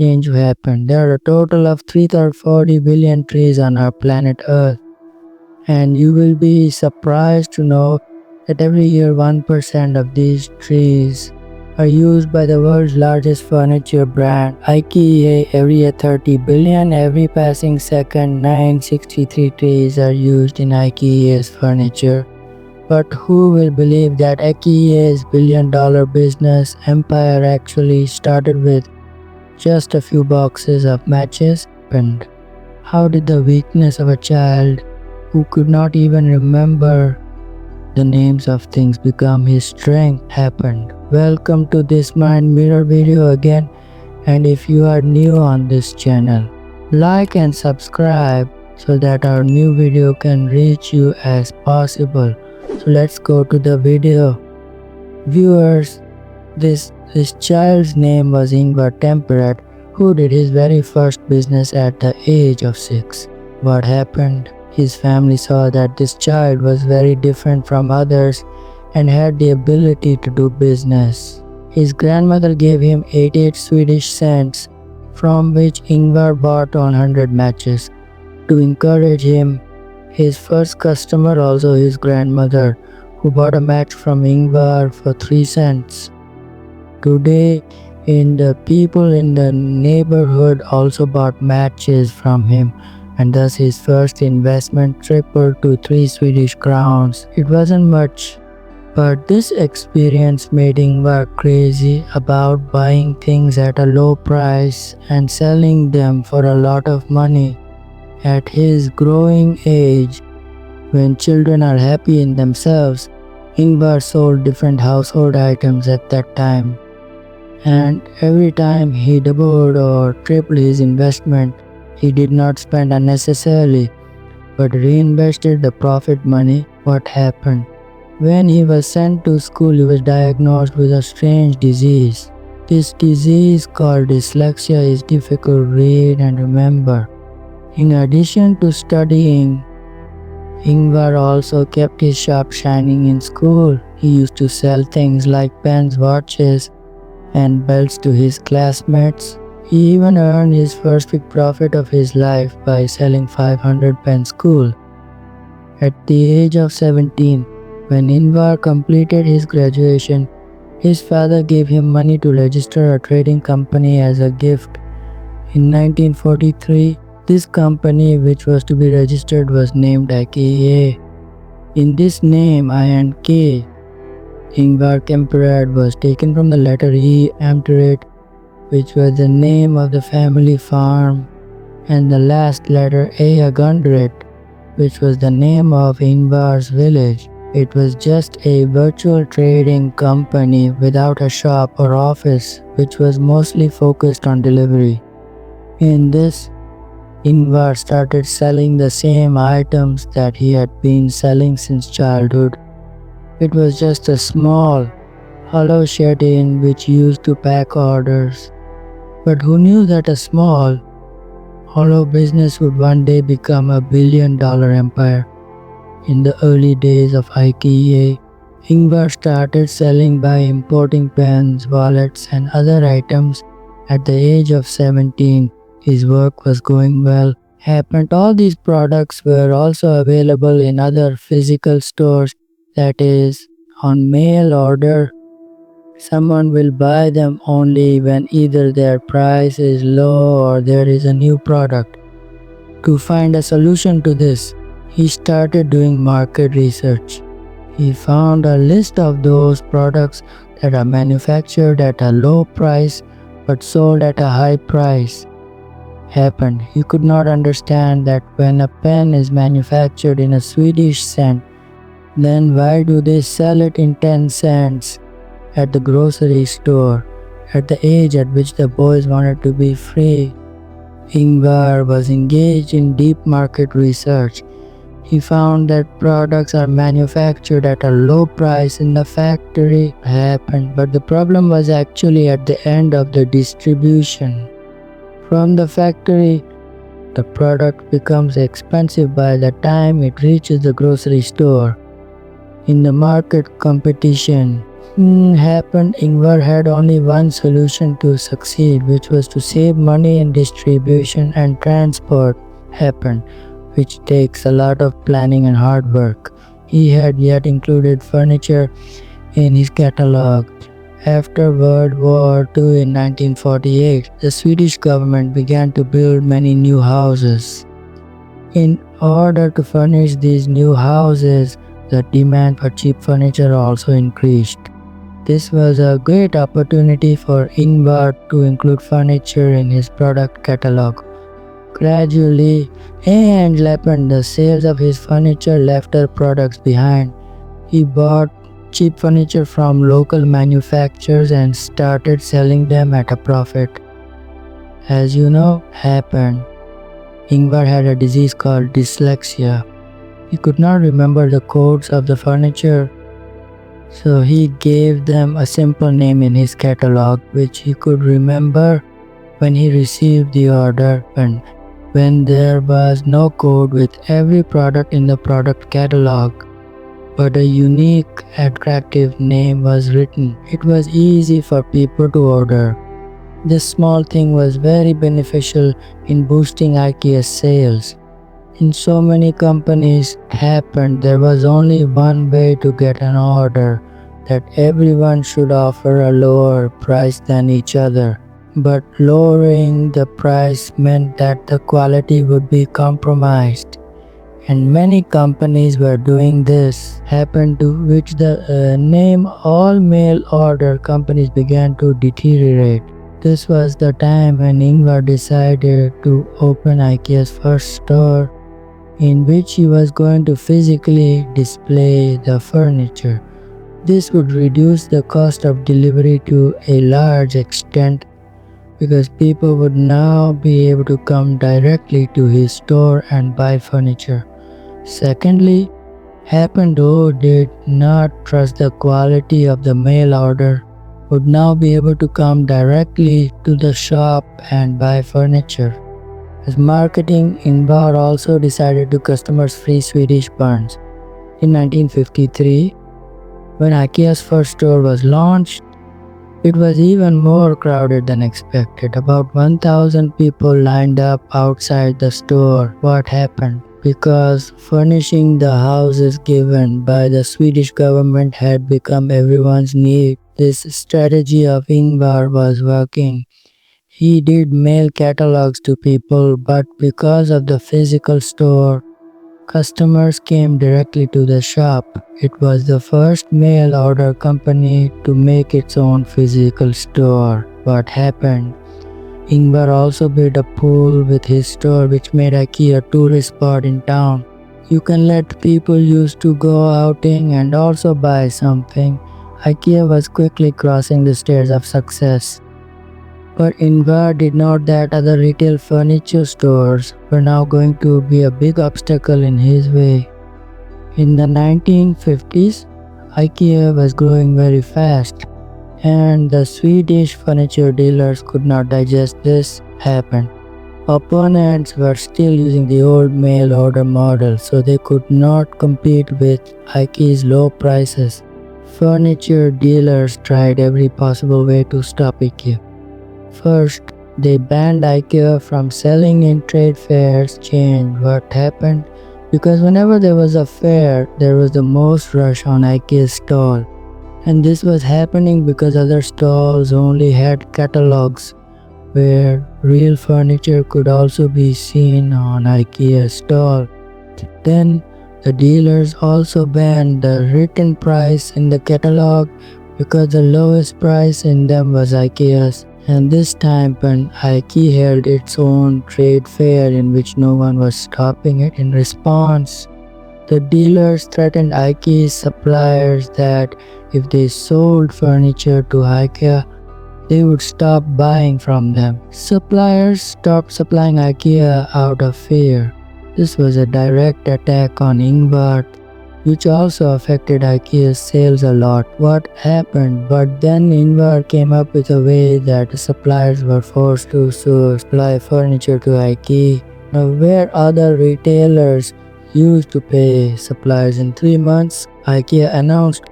change happened. There are a total of 340 billion trees on our planet Earth, and you will be surprised to know that every year 1% of these trees are used by the world's largest furniture brand, IKEA. Every year 30 billion, every passing second 963 trees are used in IKEA's furniture. But who will believe that IKEA's billion-dollar business empire actually started with just a few boxes of matches? And how did the weakness of a child who could not even remember the names of things become his strength happened? Welcome to this Mind Mirror video again, and if you are new on this channel, like and subscribe so that our new video can reach you as possible. So let's go to the video. Viewers, this child's name was Ingvar Kamprad, who did his very first business at the age of 6. What happened? His family saw that this child was very different from others and had the ability to do business. His grandmother gave him 88 Swedish cents, from which Ingvar bought 100 matches. To encourage him, his first customer also his grandmother, who bought a match from Ingvar for 3 cents. Today, the people in the neighborhood also bought matches from him, and thus his first investment tripled to 3 Swedish crowns. It wasn't much, but this experience made Ingvar crazy about buying things at a low price and selling them for a lot of money. At his growing age, when children are happy in themselves, Ingvar sold different household items at that time. And every time he doubled or tripled his investment, he did not spend unnecessarily, but reinvested the profit money. What happened? When he was sent to school, he was diagnosed with a strange disease. This disease, called dyslexia, is difficult to read and remember. In addition to studying, Ingvar also kept his shop shining in school. He used to sell things like pens, watches, and belts to his classmates. He even earned his first big profit of his life by selling 500 pen school. At the age of 17, when Ingvar completed his graduation, his father gave him money to register a trading company as a gift. In 1943, this company, which was to be registered, was named IKEA. In this name, I and K, Ingvar Kamprad, was taken from the letter E, Amterit, which was the name of the family farm, and the last letter A, Agundrit, which was the name of Ingvar's village. It was just a virtual trading company without a shop or office, which was mostly focused on delivery. In this, Ingvar started selling the same items that he had been selling since childhood. It was just a small, hollow shed in which he used to pack orders. But who knew that a small, hollow business would one day become a billion-dollar empire? In the early days of IKEA, Ingvar started selling by importing pens, wallets, and other items. At the age of 17, his work was going well. Happened all these products were also available in other physical stores, that is, on mail order. Someone will buy them only when either their price is low or there is a new product. To find a solution to this, he started doing market research. He found a list of those products that are manufactured at a low price but sold at a high price. Happened, he could not understand that when a pen is manufactured in a Swedish cent, then why do they sell it in 10 cents at the grocery store, at the age at which the boys wanted to be free? Ingvar was engaged in deep market research. He found that products are manufactured at a low price in the factory. Happened, but the problem was actually at the end of the distribution. From the factory, the product becomes expensive by the time it reaches the grocery store. In the market competition, happened, Ingvar had only one solution to succeed, which was to save money in distribution and transport happened, which takes a lot of planning and hard work. He had yet included furniture in his catalog. After World War II in 1948, the Swedish government began to build many new houses. In order to furnish these new houses, the demand for cheap furniture also increased. This was a great opportunity for Ingvar to include furniture in his product catalog. Gradually and happened, the sales of his furniture left their products behind. He bought cheap furniture from local manufacturers and started selling them at a profit. As you know, happened. Ingvar had a disease called dyslexia. He could not remember the codes of the furniture, so he gave them a simple name in his catalog which he could remember when he received the order, and when there was no code with every product in the product catalog, but a unique, attractive name was written. It was easy for people to order. This small thing was very beneficial in boosting IKEA's sales. In so many companies happened, there was only one way to get an order, that everyone should offer a lower price than each other. But lowering the price meant that the quality would be compromised. And many companies were doing this, happened to which the name all mail order companies began to deteriorate. This was the time when Ingvar decided to open IKEA's first store, in which he was going to physically display the furniture. This would reduce the cost of delivery to a large extent because people would now be able to come directly to his store and buy furniture. Secondly, happened who did not trust the quality of the mail order would now be able to come directly to the shop and buy furniture. As marketing, Ingvar also decided to customers free Swedish buns. In 1953, when IKEA's first store was launched, it was even more crowded than expected. About 1,000 people lined up outside the store. What happened? Because furnishing the houses given by the Swedish government had become everyone's need. This strategy of Ingvar was working. He did mail catalogs to people, but because of the physical store, customers came directly to the shop. It was the first mail order company to make its own physical store. What happened? Ingvar also built a pool with his store, which made IKEA a tourist spot in town. You can let people used to go outing and also buy something. IKEA was quickly crossing the stairs of success. But Ingvar did not that other retail furniture stores were now going to be a big obstacle in his way. In the 1950s, IKEA was growing very fast, and the Swedish furniture dealers could not digest this happened. Opponents were still using the old mail order model, so they could not compete with IKEA's low prices. Furniture dealers tried every possible way to stop IKEA. First, they banned IKEA from selling in trade fairs. Changed what happened, because whenever there was a fair, there was the most rush on IKEA's stall. And this was happening because other stalls only had catalogs, where real furniture could also be seen on IKEA's stall. Then, the dealers also banned the written price in the catalog because the lowest price in them was IKEA's. And this time when IKEA held its own trade fair in which no one was stopping it, in response, the dealers threatened IKEA's suppliers that if they sold furniture to IKEA, they would stop buying from them. Suppliers stopped supplying IKEA out of fear. This was a direct attack on Ingvar, which also affected IKEA's sales a lot. What happened? But then Ingvar came up with a way that the suppliers were forced to supply furniture to IKEA. Now, where other retailers used to pay suppliers in 3 months, IKEA announced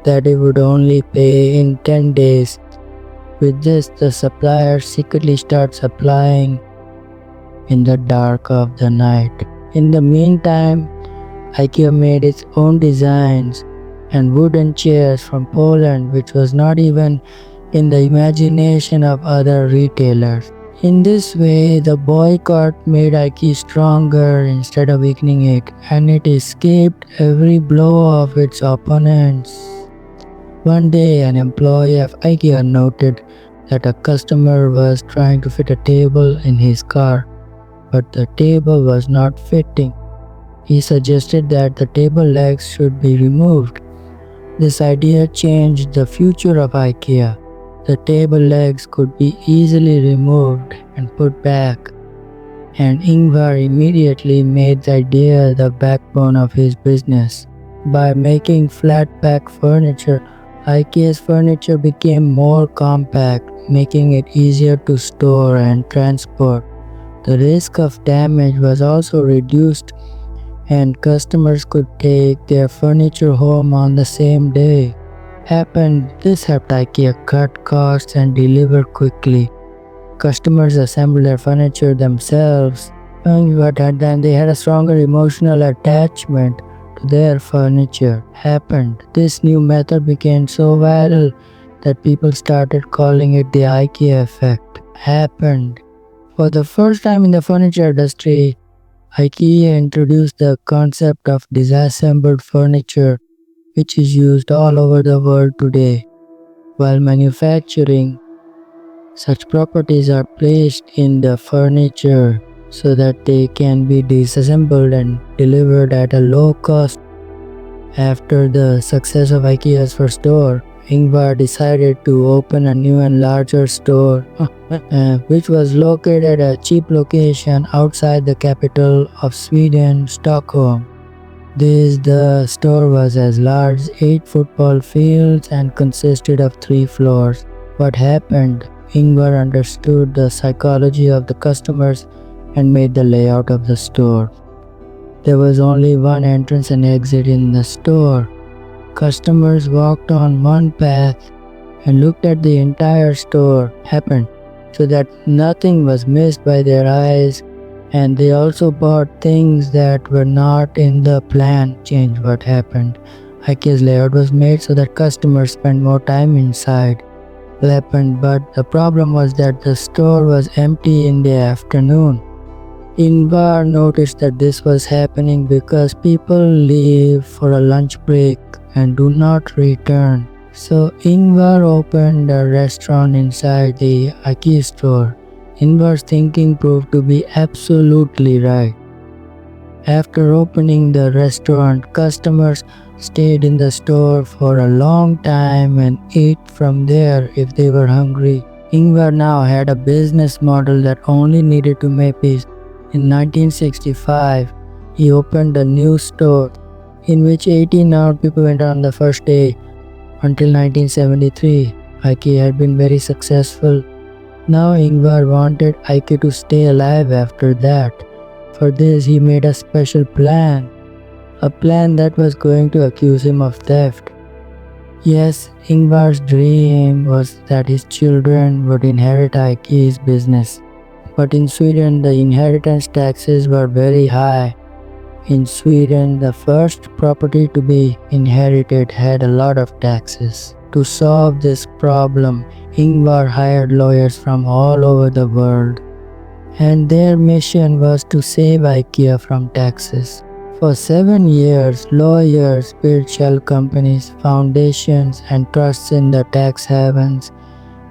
that it would only pay in 10 days. With this, the supplier secretly starts supplying in the dark of the night. In the meantime, IKEA made its own designs and wooden chairs from Poland, which was not even in the imagination of other retailers. In this way, the boycott made IKEA stronger instead of weakening it, and it escaped every blow of its opponents. One day, an employee of IKEA noted that a customer was trying to fit a table in his car, but the table was not fitting. He suggested that the table legs should be removed. This idea changed the future of IKEA. The table legs could be easily removed and put back, and Ingvar immediately made the idea the backbone of his business. By making flat pack furniture, IKEA's furniture became more compact, making it easier to store and transport. The risk of damage was also reduced, and customers could take their furniture home on the same day. This helped IKEA cut costs and deliver quickly. Customers assembled their furniture themselves, but then they had a stronger emotional attachment to their furniture. This new method became so viral that people started calling it the IKEA effect. For the first time in the furniture industry, IKEA introduced the concept of disassembled furniture, which is used all over the world today. While manufacturing, such properties are placed in the furniture so that they can be disassembled and delivered at a low cost. After the success of IKEA's first store, Ingvar decided to open a new and larger store, which was located at a cheap location outside the capital of Sweden, Stockholm. The store was as large as 8 football fields and consisted of 3 floors. What happened? Ingvar understood the psychology of the customers and made the layout of the store. There was only one entrance and exit in the store. Customers walked on one path and looked at the entire store so that nothing was missed by their eyes, and they also bought things that were not in the plan. IKEA's layout was made so that customers spent more time inside. But the problem was that the store was empty in the afternoon. Ingvar noticed that this was happening because people leave for a lunch break and do not return. So Ingvar opened a restaurant inside the IKEA store. Ingvar's thinking proved to be absolutely right. After opening the restaurant, customers stayed in the store for a long time and ate from there if they were hungry. Ingvar now had a business model that only needed to make peace. In 1965, he opened a new store in which 18 hour people went on the first day. Until 1973, IKEA had been very successful. Now Ingvar wanted IKEA to stay alive after that. For this, he made a special plan. A plan that was going to accuse him of theft. Yes, Ingvar's dream was that his children would inherit IKEA's business. But in Sweden, the inheritance taxes were very high. In Sweden, the first property to be inherited had a lot of taxes. To solve this problem, Ingvar hired lawyers from all over the world, and their mission was to save IKEA from taxes. For 7 years, lawyers built shell companies, foundations, and trusts in the tax havens.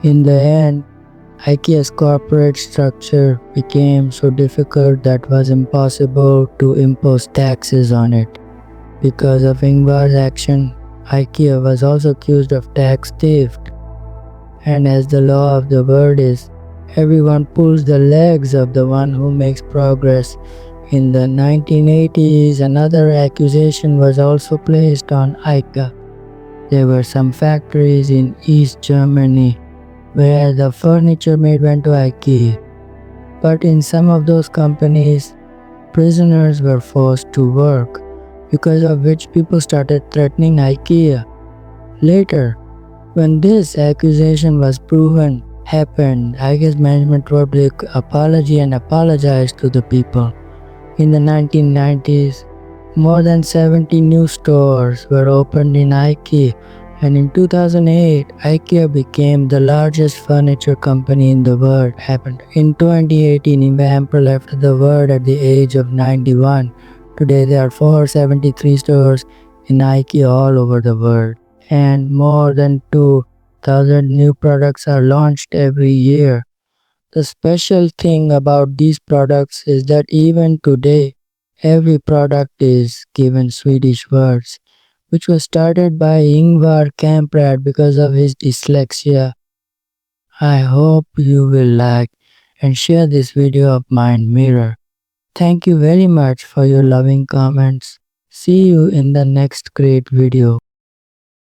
In the end, IKEA's corporate structure became so difficult that it was impossible to impose taxes on it. Because of Ingvar's action, IKEA was also accused of tax theft. And as the law of the world is, everyone pulls the legs of the one who makes progress. In the 1980s, another accusation was also placed on IKEA. There were some factories in East Germany where the furniture made went to IKEA. But in some of those companies, prisoners were forced to work, because of which people started threatening IKEA. Later, when this accusation was proven happened, IKEA's management wrote the apology and apologized to the people. In the 1990s, more than 70 new stores were opened in IKEA, and in 2008, IKEA became the largest furniture company in the world. Happened in 2018, Ingvar Kamprad left the world at the age of 91. Today, there are 473 stores in IKEA all over the world, and more than 2,000 new products are launched every year. The special thing about these products is that even today, every product is given Swedish words, which was started by Ingvar Kamprad because of his dyslexia. I hope you will like and share this video of Mind Mirror. Thank you very much for your loving comments. See you in the next great video.